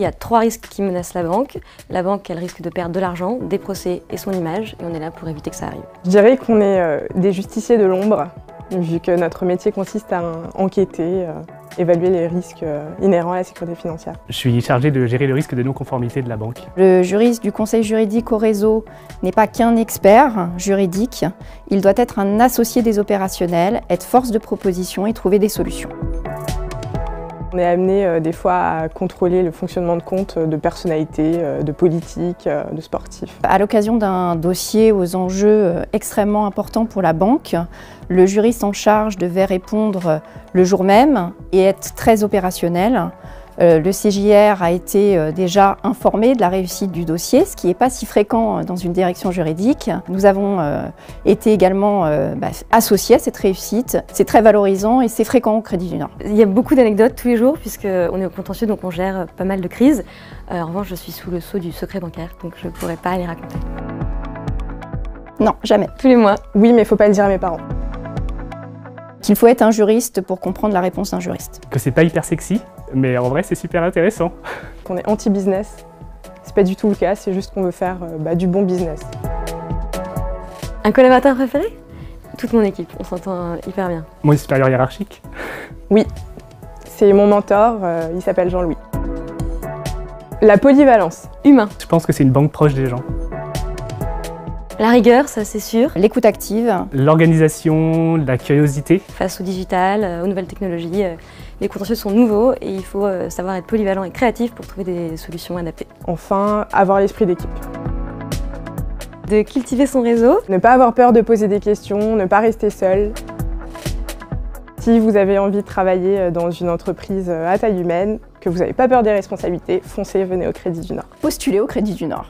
Il y a 3 risques qui menacent la banque. La banque, elle risque de perdre de l'argent, des procès et son image, et on est là pour éviter que ça arrive. Je dirais qu'on est des justiciers de l'ombre, vu que notre métier consiste à enquêter, évaluer les risques inhérents à la sécurité financière. Je suis chargé de gérer le risque de non-conformité de la banque. Le juriste du conseil juridique au réseau n'est pas qu'un expert juridique, il doit être un associé des opérationnels, être force de proposition et trouver des solutions. On est amené des fois à contrôler le fonctionnement de compte de personnalités, de politiques, de sportifs. À l'occasion d'un dossier aux enjeux extrêmement importants pour la banque, le juriste en charge devait répondre le jour même et être très opérationnel. Le CJR a été déjà informé de la réussite du dossier, ce qui n'est pas si fréquent dans une direction juridique. Nous avons été également associés à cette réussite. C'est très valorisant et c'est fréquent au Crédit du Nord. Il y a beaucoup d'anecdotes tous les jours puisqu'on est au contentieux, donc on gère pas mal de crises. En revanche, je suis sous le sceau du secret bancaire, donc je ne pourrais pas les raconter. Non, jamais. Tous les mois. Oui, mais il ne faut pas le dire à mes parents. Qu'il faut être un juriste pour comprendre la réponse d'un juriste. Que c'est pas hyper sexy, mais en vrai c'est super intéressant. Qu'on est anti-business, c'est pas du tout le cas, c'est juste qu'on veut faire du bon business. Un collaborateur préféré? Toute mon équipe, on s'entend hyper bien. Mon supérieur hiérarchique? Oui, c'est mon mentor, il s'appelle Jean-Louis. La polyvalence. Humain. Je pense que c'est une banque proche des gens. La rigueur, ça c'est sûr. L'écoute active. L'organisation, la curiosité. Face au digital, aux nouvelles technologies, les contentieux sont nouveaux et il faut savoir être polyvalent et créatif pour trouver des solutions adaptées. Enfin, avoir l'esprit d'équipe. De cultiver son réseau. Ne pas avoir peur de poser des questions, ne pas rester seul. Si vous avez envie de travailler dans une entreprise à taille humaine, que vous n'avez pas peur des responsabilités, foncez, venez au Crédit du Nord. Postulez au Crédit du Nord.